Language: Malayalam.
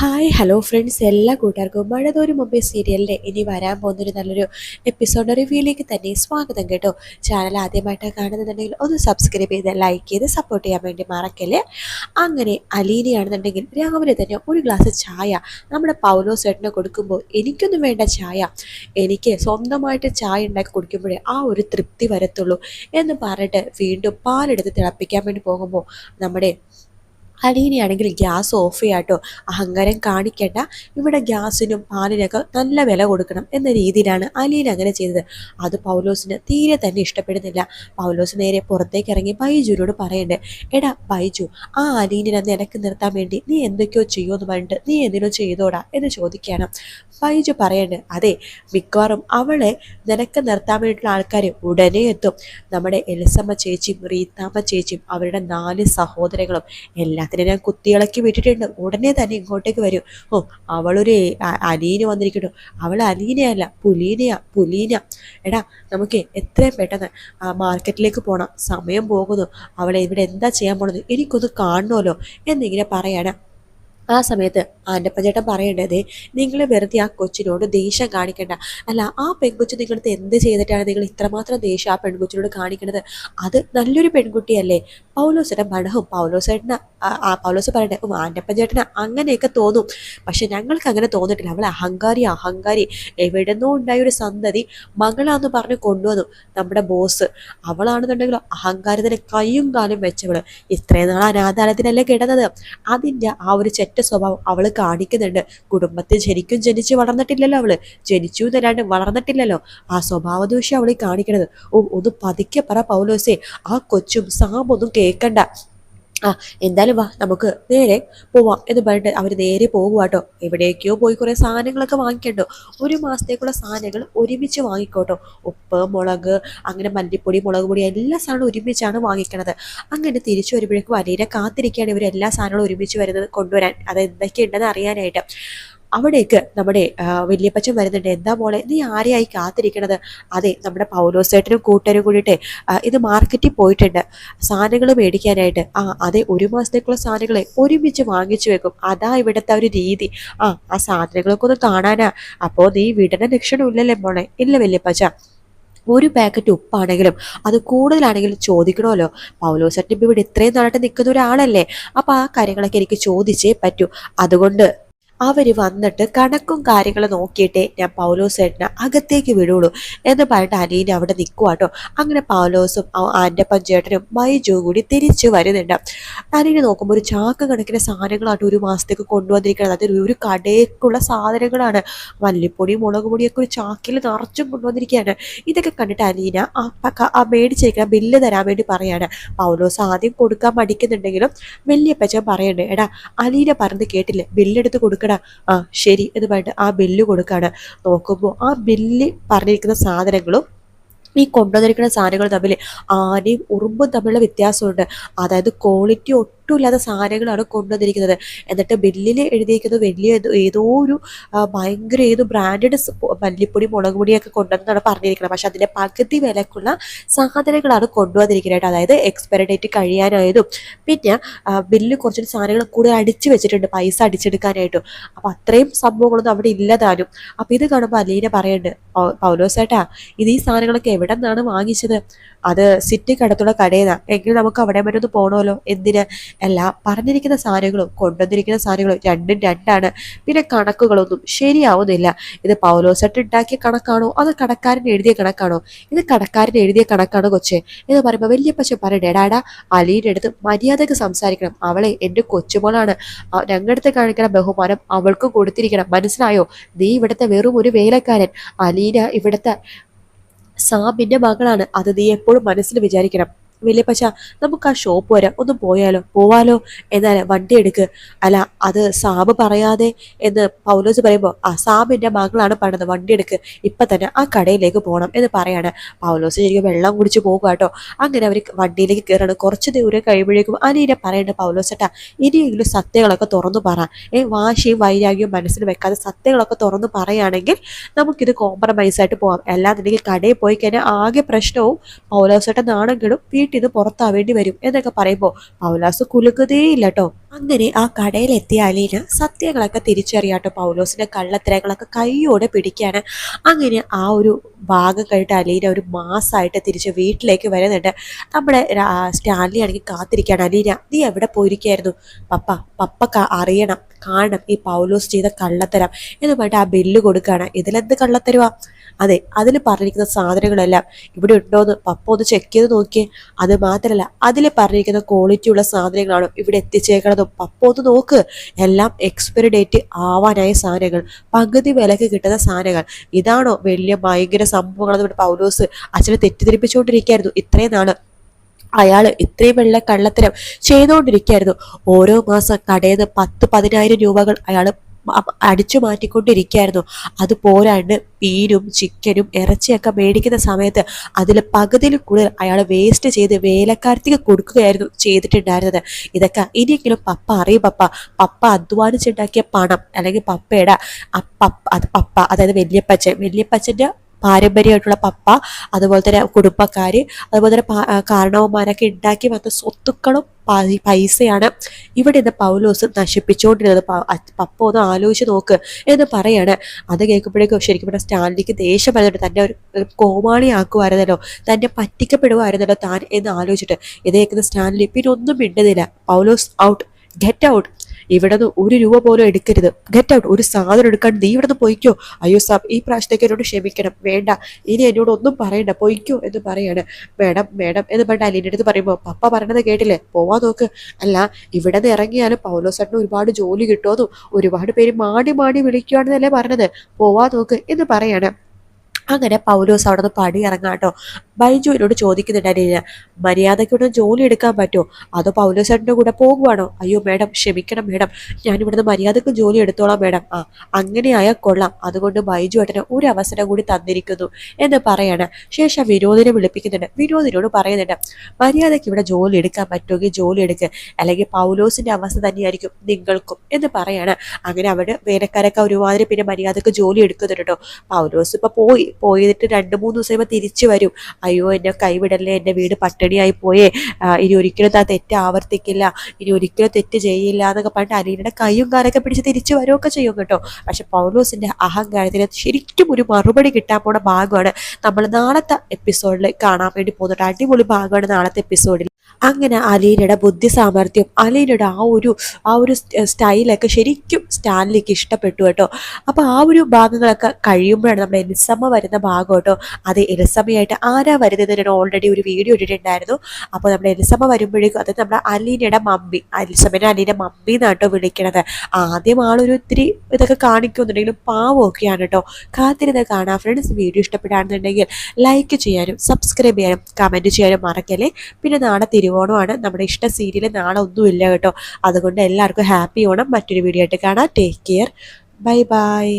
ഹായ് ഹലോ ഫ്രണ്ട്സ്, എല്ലാ കൂട്ടുകാർക്കും മഴതോരും മുമ്പേ സീരിയലിൻ്റെ ഇനി വരാൻ പോകുന്നൊരു നല്ലൊരു എപ്പിസോഡ് റിവ്യൂയിലേക്ക് തന്നെ സ്വാഗതം കേട്ടോ. ചാനൽ ആദ്യമായിട്ടാണ് കാണുന്നുണ്ടെങ്കിൽ ഒന്ന് സബ്സ്ക്രൈബ് ചെയ്ത് ലൈക്ക് ചെയ്ത് സപ്പോർട്ട് ചെയ്യാൻ വേണ്ടി മറക്കല്ലേ. അങ്ങനെ അലീനയാണെന്നുണ്ടെങ്കിൽ രാവിലെ തന്നെ ഒരു ഗ്ലാസ് ചായ നമ്മുടെ പൗലോസ് ചേട്ടന് കൊടുക്കുമ്പോൾ എനിക്കൊന്നും വേണ്ട ചായ, എനിക്ക് സ്വന്തമായിട്ട് ചായ ഉണ്ടാക്കി കുടിക്കുമ്പോഴേ ആ ഒരു തൃപ്തി വരത്തുള്ളൂ എന്ന് പറഞ്ഞിട്ട് വീണ്ടും പാലെടുത്ത് തിളപ്പിക്കാൻ വേണ്ടി പോകുമ്പോൾ നമ്മുടെ അലീനയാണെങ്കിൽ ഗ്യാസ് ഓഫ് ചെയ്യാട്ടോ. അഹങ്കാരം കാണിക്കേണ്ട, ഇവിടെ ഗ്യാസിനും പാലിനൊക്കെ നല്ല വില കൊടുക്കണം എന്ന രീതിയിലാണ് അലീന അങ്ങനെ ചെയ്തത്. അത് പൗലോസിന് തീരെ തന്നെ ഇഷ്ടപ്പെടുന്നില്ല. പൗലോസ് നേരെ പുറത്തേക്ക് ഇറങ്ങി ബൈജുവിനോട് പറയണ്ടേ, എടാ ബൈജു, ആ അലീനെ നിനക്ക് നിർത്താൻ വേണ്ടി നീ എന്തൊക്കെയോ ചെയ്യുമെന്ന് പറഞ്ഞിട്ട് നീ എന്തിനോ ചെയ്തോടാ എന്ന് ചോദിക്കുകയാണ്. ബൈജു പറയണ്ട്, അതെ, മിക്കവാറും അവളെ നിനക്ക് നിർത്താൻ വേണ്ടിയിട്ടുള്ള ആൾക്കാർ ഉടനെ എത്തും. നമ്മുടെ എലിസമ്മ ചേച്ചിയും റീത്താമ്മ ചേച്ചിയും അവരുടെ 4 സഹോദരങ്ങളും എല്ലാത്തിനും ഞാൻ കുത്തിയിളക്കി വിട്ടിട്ടുണ്ട്. ഉടനെ തന്നെ ഇങ്ങോട്ടേക്ക് വരും. ഓ, അവളൊരു അലീന വന്നിരിക്കട്ടോ. അവൾ അലീനയല്ല, പുലീന. എടാ, നമുക്ക് എത്രയും പെട്ടെന്ന് മാർക്കറ്റിലേക്ക് പോകണം, സമയം പോകുന്നു. അവളെ ഇവിടെ എന്താ ചെയ്യാൻ പോണത് എനിക്കൊന്ന് കാണണമല്ലോ എന്നിങ്ങനെ പറയാണ്. ആ സമയത്ത് ആൻ്റപ്പൻ പറയേണ്ടത്, നിങ്ങൾ വെറുതെ ആ കൊച്ചിനോട് ദേഷ്യം കാണിക്കണ്ട. അല്ല, ആ പെൺകൊച്ചു നിങ്ങളടുത്ത് എന്ത് ചെയ്തിട്ടാണ് നിങ്ങൾ ഇത്രമാത്രം ദേഷ്യം ആ പെൺകൊച്ചിനോട് കാണിക്കുന്നത്? അത് നല്ലൊരു പെൺകുട്ടിയല്ലേ? പൗലോസേട്ടൻ പണവും പൗലോസ് പറയട്ടെ, ആൻ്റപ്പൻ ചേട്ടന് അങ്ങനെയൊക്കെ തോന്നും, പക്ഷെ ഞങ്ങൾക്ക് അങ്ങനെ തോന്നിട്ടില്ല. അവൾ അഹങ്കാരി. എവിടെന്നോ ഉണ്ടായൊരു സന്തതി മകളാന്ന് പറഞ്ഞ് കൊണ്ടുവന്നു നമ്മുടെ ബോസ്. അവളാണെന്നുണ്ടെങ്കിലോ അഹങ്കാരത്തിന് കയ്യും കാലും വെച്ചവള്. ഇത്രയും നാൾ അനാഥാലയത്തിനല്ലേ കിടന്നത്. അതിൻ്റെ ആ ഒരു ചെറ്റ സ്വഭാവം അവള് കാണിക്കുന്നുണ്ട്. കുടുംബത്തിൽ ശരിക്കും ജനിച്ച് വളർന്നിട്ടില്ലല്ലോ, അവള് ജനിച്ചു എന്നല്ലാണ്ട് വളർന്നിട്ടില്ലല്ലോ. ആ സ്വഭാവദൂഷ്യം അവളീ കാണിക്കണത്. ഓ, ഒന്ന് പതുക്കെ പറ പൗലോസേ, ആ കൊച്ചും സാമൊന്നും കേൾക്കണ്ട. എന്തായാലും വാ, നമുക്ക് നേരെ പോവാം എന്ന് പറഞ്ഞിട്ട് അവർ നേരെ പോകുവാട്ടോ. എവിടേക്കോ പോയി കുറേ സാധനങ്ങളൊക്കെ വാങ്ങിക്കണ്ടോ. 1 മാസത്തേക്കുള്ള സാധനങ്ങൾ ഒരുമിച്ച് വാങ്ങിക്കോട്ടോ. ഉപ്പ്, മുളക്, അങ്ങനെ മല്ലിപ്പൊടി, മുളക് പൊടി, എല്ലാ സാധനവും ഒരുമിച്ചാണ് വാങ്ങിക്കണത്. അങ്ങനെ തിരിച്ചു വരുമ്പോഴേക്കും അലീനെ കാത്തിരിക്കുകയാണ് ഇവർ എല്ലാ സാധനങ്ങളും ഒരുമിച്ച് വരുന്നത് കൊണ്ടുവരാൻ, അത് എന്തൊക്കെയുണ്ടെന്ന് അറിയാനായിട്ട്. അവിടേക്ക് നമ്മുടെ വല്യപ്പച്ചൻ വരുന്നുണ്ട്. എന്താ മോളെ, നീ ആരെയായി കാത്തിരിക്കണത്? അതെ, നമ്മുടെ പൗലോസേട്ടനും കൂട്ടരും കൂടിയിട്ട് ഇത് മാർക്കറ്റിൽ പോയിട്ടുണ്ട് സാധനങ്ങൾ മേടിക്കാനായിട്ട്. അതെ, 1 മാസത്തേക്കുള്ള സാധനങ്ങളെ ഒരുമിച്ച് വാങ്ങിച്ചു വെക്കും. അതാ ഇവിടുത്തെ ഒരു രീതി. ആ സാധനങ്ങളൊക്കെ ഒന്ന് കാണാനാ. അപ്പോൾ നീ വിടണ ലക്ഷണമില്ലല്ലേ മോളെ? ഇല്ല വല്യപ്പച്ച. ഒരു പാക്കറ്റ് ഉപ്പാണെങ്കിലും അത് കൂടുതലാണെങ്കിലും ചോദിക്കണമല്ലോ. പൗലോസേട്ടൻ ഇപ്പം ഇവിടെ ഇത്രയും നാളായിട്ട് നിൽക്കുന്ന ഒരാളല്ലേ. അപ്പോൾ ആ കാര്യങ്ങളൊക്കെ എനിക്ക് ചോദിച്ചേ പറ്റൂ. അതുകൊണ്ട് അവര് വന്നിട്ട് കണക്കും കാര്യങ്ങളും നോക്കിയിട്ടേ ഞാൻ പൗലോസേട്ടനെ അകത്തേക്ക് വിടുള്ളൂ എന്ന് പറഞ്ഞിട്ട് അലീന അവിടെ നിൽക്കുവാട്ടോ. അങ്ങനെ പൗലോസും ആൻ്റപ്പൻ ചേട്ടനും ബൈജു കൂടി തിരിച്ചു വരുന്നുണ്ട്. അലീന നോക്കുമ്പോൾ ഒരു ചാക്ക് കണക്കിന് സാധനങ്ങളായിട്ട് 1 മാസത്തേക്ക് കൊണ്ടുവന്നിരിക്കുന്നത്. അത് ഒരു കടയേക്കുള്ള സാധനങ്ങളാണ്. മല്ലിപ്പൊടി, മുളക് പൊടിയൊക്കെ ഒരു ചാക്കിൽ നിറച്ചും കൊണ്ടുവന്നിരിക്കുകയാണ്. ഇതൊക്കെ കണ്ടിട്ട് അലീന ആ മേടിച്ചേക്കുന്ന ബില്ല് തരാൻ വേണ്ടി പറയാണ്. പൗലോസ് ആദ്യം കൊടുക്കാൻ മടിക്കുന്നുണ്ടെങ്കിലും വല്യപ്പച്ചൻ പറയണ്ടേ, എടാ അലീന പറഞ്ഞത് കേട്ടില്ലേ, ബില്ലെടുത്ത് കൊടുക്കണം. ശരി എന്ന് പറഞ്ഞിട്ട് ആ ബില്ല് കൊടുക്കാണ്. നോക്കുമ്പോൾ ആ ബില്ല് പറഞ്ഞിരിക്കുന്ന സാധനങ്ങളും ഈ കൊണ്ടുവന്നിരിക്കുന്ന സാധനങ്ങൾ തമ്മിൽ ആനയും ഉറുമ്പും തമ്മിലുള്ള വ്യത്യാസമുണ്ട്. അതായത് ക്വാളിറ്റി ഒട്ടുമില്ലാത്ത സാധനങ്ങളാണ് കൊണ്ടുവന്നിരിക്കുന്നത്. എന്നിട്ട് ബില്ലിൽ എഴുതിയിരിക്കുന്നത് വലിയ ഏതോ ഒരു ഭയങ്കര ബ്രാൻഡഡ് മല്ലിപ്പൊടി, മുളക് പൊടിയൊക്കെ കൊണ്ടുവന്നാണ് പറഞ്ഞിരിക്കുന്നത്. പക്ഷെ അതിൻ്റെ പകുതി വിലക്കുള്ള സാധനങ്ങളാണ് കൊണ്ടുവന്നിരിക്കുന്നത്. അതായത് എക്സ്പയറി ഡേറ്റ് കഴിയാനായതും പിന്നെ ബില്ല് കുറച്ച് സാധനങ്ങൾ കൂടുതൽ അടിച്ചു വെച്ചിട്ടുണ്ട് പൈസ അടിച്ചെടുക്കാനായിട്ടും. അപ്പം അത്രയും സംഭവങ്ങളൊന്നും അവിടെ ഇല്ലതാനും. അപ്പം ഇത് കാണുമ്പോൾ അലീന പറയുന്നുണ്ട്, പൗലോസേട്ടാ, ഈ സാധനങ്ങളൊക്കെ എവിടെ നിന്നാണ് വാങ്ങിച്ചത്? അത് സിറ്റിക്കടുത്തുള്ള കടയിലാണ്. എങ്കിൽ നമുക്ക് അവിടെ വരെ ഒന്ന് പോകണമല്ലോ. എന്തിന്? അല്ല, പറഞ്ഞിരിക്കുന്ന സാധനങ്ങളും കൊണ്ടുവന്നിരിക്കുന്ന സാധനങ്ങളും രണ്ടും രണ്ടാണ്. പിന്നെ കണക്കുകളൊന്നും ശരിയാവുന്നില്ല. ഇത് പൗലോസേട്ടൻ ഉണ്ടാക്കിയ കണക്കാണോ അതോ കടക്കാരൻ എഴുതിയ കണക്കാണോ? ഇത് കടക്കാരൻ എഴുതിയ കണക്കാണോ കൊച്ചെ എന്ന് പറയുമ്പോൾ വല്യപ്പച്ച പറയണ്ടേ, എടാടാ, അലീൻ്റെ അടുത്ത് മര്യാദക്ക് സംസാരിക്കണം. അവളെ എൻ്റെ കൊച്ചുമോളാണ്. ഞങ്ങളുടെ അടുത്ത് കാണിക്കണം ബഹുമാനം അവൾക്ക് കൊടുത്തിരിക്കണം. മനസ്സിലായോ? നീ ഇവിടുത്തെ വെറും ഒരു വേലക്കാരൻ. അലീന ഇവിടുത്തെ സാബിന്റെ മകളാണ്. അത് നീ എപ്പോഴും മനസ്സിൽ വിചാരിക്കണം. വല്യപ്പച്ച, നമുക്ക് ആ ഷോപ്പ് വരെ ഒന്ന് പോവാലോ. എന്നാൽ വണ്ടി എടുക്ക്. അല്ല, അത് സാബ് പറയാതെ എന്ന് പൗലോസ് പറയുമ്പോൾ, സാബിന്റെ മകളാണ് പറഞ്ഞത്, വണ്ടി എടുക്ക്, ഇപ്പൊ തന്നെ ആ കടയിലേക്ക് പോകണം എന്ന് പറയാണ്. പൗലോസ് ശരിക്കും വെള്ളം കുടിച്ച് പോകുക കേട്ടോ. അങ്ങനെ അവർ വണ്ടിയിലേക്ക് കയറാണ്. കുറച്ച് ദൂരം കഴിയുമ്പോഴേക്കും അലീന പറയേണ്ട, പൗലോസേട്ടാ, ഇനിയെങ്കിലും സത്യങ്ങളൊക്കെ തുറന്നു പറ. വാശിയും വൈരാഗ്യവും മനസ്സിൽ വെക്കാതെ സത്യങ്ങളൊക്കെ തുറന്നു പറയുകയാണെങ്കിൽ നമുക്കിത് കോംപ്രമൈസ് ആയിട്ട് പോകാം. അല്ലാന്നുണ്ടെങ്കിൽ കടയിൽ പോയി കഴിഞ്ഞാൽ ആകെ പ്രശ്നവും പൗലോസേട്ടൻ നാണെങ്കിലും വീട്ടിൽ നിന്ന് പുറത്താവേണ്ടി വരും എന്നൊക്കെ പറയുമ്പോൾ പൗലോസ് കുലുക്കുകതേയില്ല കേട്ടോ. അങ്ങനെ ആ കടയിലെത്തിയ അലീന സത്യങ്ങളൊക്കെ തിരിച്ചറിയാട്ടോ. പൗലോസിന്റെ കള്ളത്തരങ്ങളൊക്കെ കൈയോടെ പിടിക്കാണ്. അങ്ങനെ ആ ഒരു ഭാഗം കഴിഞ്ഞിട്ട് അലീന ഒരു മാസമായിട്ട് തിരിച്ച് വീട്ടിലേക്ക് വരുന്നുണ്ട്. നമ്മുടെ സ്റ്റാൻലി ആണെങ്കിൽ കാത്തിരിക്കുകയാണ്. അലീന, നീ എവിടെ പോയിരിക്കുകയായിരുന്നു? പപ്പ അറിയണം, കാണണം ഈ പൗലോസ് ചെയ്ത കള്ളത്തരം എന്ന് പറഞ്ഞിട്ട് ആ ബില്ല് കൊടുക്കുകയാണ്. ഇതിലെന്ത് കള്ളത്തരവാ? അതെ, അതിൽ പറഞ്ഞിരിക്കുന്ന സാധനങ്ങളെല്ലാം ഇവിടെ ഉണ്ടോയെന്ന് പപ്പ ഒന്ന് ചെക്ക് ചെയ്ത് നോക്കിയേ. അത് മാത്രമല്ല, അതിൽ പറഞ്ഞിരിക്കുന്ന ക്വാളിറ്റിയുള്ള സാധനങ്ങളാണോ ഇവിടെ എത്തിച്ചേക്കണതും പപ്പ ഒന്ന് നോക്ക്. എല്ലാം എക്സ്പയറി ഡേറ്റ് ആവാനായ സാധനങ്ങൾ, പകുതി വിലക്ക് കിട്ടുന്ന സാധനങ്ങൾ. ഇതാണോ വലിയ ഭയങ്കര സംഭവങ്ങളെന്ന് പറഞ്ഞിട്ട് പൗലോസ് അച്ഛനെ തെറ്റിദ്ധരിപ്പിച്ചുകൊണ്ടിരിക്കുകയായിരുന്നു ഇത്രയും നാള്. അയാൾ ഇത്രയും വെള്ള കള്ളത്തരം ചെയ്തുകൊണ്ടിരിക്കുകയായിരുന്നു. ഓരോ മാസം കടയിൽ നിന്ന് 10,000-10,000 രൂപകൾ അയാൾ അടിച്ചു മാറ്റിക്കൊണ്ടിരിക്കുകയായിരുന്നു. അത് പോരാണ്ട് മീനും ചിക്കനും ഇറച്ചിയൊക്കെ മേടിക്കുന്ന സമയത്ത് അതിൽ പകുതിയിൽ കൂടുതൽ അയാൾ വേസ്റ്റ് ചെയ്ത് വേലക്കാരത്തേക്ക് കൊടുക്കുകയായിരുന്നു ചെയ്തിട്ടുണ്ടായിരുന്നത്. ഇതൊക്കെ ഇനിയെങ്കിലും പപ്പ അറിയും. പപ്പ അധ്വാനിച്ചുണ്ടാക്കിയ പണം, അല്ലെങ്കിൽ പപ്പയുടെ പപ്പ അതായത് വല്യപ്പച്ചൻ്റെ പാരമ്പര്യമായിട്ടുള്ള പപ്പ, അതുപോലെ തന്നെ കുടുംബക്കാർ, അതുപോലെ തന്നെ കാരണവന്മാരൊക്കെ ഉണ്ടാക്കി വന്ന സ്വത്തുക്കളും പൈസയാണ് ഇവിടെ നിന്ന് പൗലോസ് നശിപ്പിച്ചുകൊണ്ടിരുന്നത്. പപ്പ ഒന്ന് ആലോചിച്ച് നോക്ക് എന്ന് പറയാണ്. അത് കേൾക്കുമ്പോഴേക്കും ശരിക്കും പറഞ്ഞാൽ സ്റ്റാൻലിക്ക് ദേഷ്യം വരുന്നുണ്ട്. തന്നെ ഒരു കോമാളിയാക്കുമായിരുന്നല്ലോ, തന്നെ പറ്റിക്കപ്പെടുമായിരുന്നല്ലോ താൻ എന്ന് ആലോചിച്ചിട്ട്. ഇത് കേൾക്കുന്ന സ്റ്റാൻലി പിന്നെ ഒന്നും മിണ്ടുന്നില്ല. പൗലോസ് ഔട്ട്, ഗെറ്റ് ഔട്ട്, ഇവിടെ നിന്ന് 1 രൂപ പോലും എടുക്കരുത്, ഗെറ്റ് ഔട്ട്, ഒരു സാധനം എടുക്കാൻ നീ ഇവിടെ നിന്ന് പൊയ്ക്കോ. അയ്യോ സാബ്, ഈ പ്രാവശ്യത്തേക്ക് എന്നോട് ക്ഷമിക്കണം, വേണ്ട, ഇനി എന്നോട് ഒന്നും പറയണ്ട, പൊയ്ക്കോ എന്ന് പറയാണ്. മേഡം എന്ന് പറഞ്ഞിട്ട് അലീൻ്റെ അടുത്ത് പറയുമ്പോൾ പപ്പ പറയണത് കേട്ടില്ലേ, പോവാൻ നോക്ക്. അല്ല, ഇവിടെ നിന്ന് ഇറങ്ങിയാലും പൗലോസേട്ടന് ഒരുപാട് ജോലി കിട്ടുമെന്നും ഒരുപാട് പേര് മാടി വിളിക്കുകയാണെന്നല്ലേ പറഞ്ഞത്, പോവാൻ നോക്ക് എന്ന് പറയാണ്. അങ്ങനെ പൗലോസ് അവിടെ നിന്ന് പടി ഇറങ്ങാട്ടോ. ബൈജുവിനോട് ചോദിക്കുന്നുണ്ടായിരുന്നില്ല, മര്യാദയ്ക്കൊന്ന് ജോലി എടുക്കാൻ പറ്റുമോ, അതോ പൗലോസേട്ടൻ്റെ കൂടെ പോകുവാണോ? അയ്യോ മേഡം, ക്ഷമിക്കണം മേഡം, ഞാനിവിടുന്ന് മര്യാദയ്ക്ക് ജോലി എടുത്തോളാം മേഡം. അങ്ങനെയായാൽ കൊള്ളാം, അതുകൊണ്ട് ബൈജു ഏട്ടന് ഒരു അവസരം കൂടി തന്നിരിക്കുന്നു എന്ന് പറയാണ്. ശേഷം വിനോദിനെ വിളിപ്പിക്കുന്നുണ്ട്. വിനോദിനോട് പറയുന്നുണ്ട്, മര്യാദയ്ക്ക് ഇവിടെ ജോലി എടുക്കാൻ പറ്റുമെങ്കിൽ ജോലി എടുക്കുക, അല്ലെങ്കിൽ പൗലോസിന്റെ അവസ്ഥ തന്നെയായിരിക്കും നിങ്ങൾക്കും എന്ന് പറയാണ്. അങ്ങനെ അവിടെ വേലക്കാരൊക്കെ ഒരുമാതിരി പിന്നെ മര്യാദയ്ക്ക് ജോലി എടുക്കുന്നുണ്ട് കേട്ടോ. പൗലോസ് ഇപ്പൊ പോയിട്ട് 2-3 ദിവസം തിരിച്ചു വരും. അയ്യോ, എന്നെ കൈവിടല്ലേ, എൻ്റെ വീട് പട്ടിണിയായി പോയേ, ഇനി ഒരിക്കലും താ തെറ്റ് ആവർത്തിക്കില്ല, ഇനി ഒരിക്കലും തെറ്റ് ചെയ്യില്ല എന്നൊക്കെ പറഞ്ഞിട്ട് അലീനയുടെ കൈയും കാലൊക്കെ പിടിച്ച് തിരിച്ചു വരുമൊക്കെ ചെയ്യും കേട്ടോ. പക്ഷെ പൗലോസിന്റെ അഹങ്കാരത്തിന് ശരിക്കും ഒരു മറുപടി കിട്ടാൻ പോണ ഭാഗമാണ് നമ്മൾ നാളത്തെ എപ്പിസോഡിൽ കാണാൻ വേണ്ടി പോകുന്നുണ്ട്. അടിപൊളി ഭാഗമാണ് നാളത്തെ എപ്പിസോഡിൽ. അങ്ങനെ അലീനയുടെ ബുദ്ധി സാമർഥ്യം, അലീനയുടെ ആ ഒരു സ്റ്റൈലൊക്കെ ശരിക്കും സ്റ്റാൻലിക്ക് ഇഷ്ടപ്പെട്ടു കേട്ടോ. അപ്പോൾ ആ ഒരു ഭാഗങ്ങളൊക്കെ കഴിയുമ്പോഴാണ് നമ്മുടെ എലിസമ്മ വരുന്ന ഭാഗം കേട്ടോ. അത് എലിസമ്മയായിട്ട് ആരാ വരുന്നത് ഞാൻ ഓൾറെഡി ഒരു വീഡിയോ ഇട്ടിട്ടുണ്ടായിരുന്നു. അപ്പോൾ നമ്മുടെ എലിസമ്മ വരുമ്പോഴേക്കും അത് നമ്മുടെ അലീനയുടെ മമ്മി, എലിസമ്മനെ അലീനയുടെ മമ്മി എന്നാട്ടോ വിളിക്കണത്. ആദ്യം ആളൊരു ഇത്തിരി ഇതൊക്കെ കാണിക്കുന്നുണ്ടെങ്കിലും പാവമൊക്കെയാണ് കേട്ടോ. കാത്തിരുന്ന് കാണാം ഫ്രണ്ട്സ്. വീഡിയോ ഇഷ്ടപ്പെടുകയാണെന്നുണ്ടെങ്കിൽ ലൈക്ക് ചെയ്യാനും സബ്സ്ക്രൈബ് ചെയ്യാനും കമൻറ്റ് ചെയ്യാനും മറക്കല്ലേ. പിന്നെ നാളെ തിരുവോണമാണ്, നമ്മുടെ ഇഷ്ട സീരിയൽ നാളെ ഒന്നുമില്ല കേട്ടോ. അതുകൊണ്ട് എല്ലാവർക്കും ഹാപ്പി ഓണം. മറ്റൊരു വീഡിയോ ആയിട്ട് കാണാം. Take care, bye bye.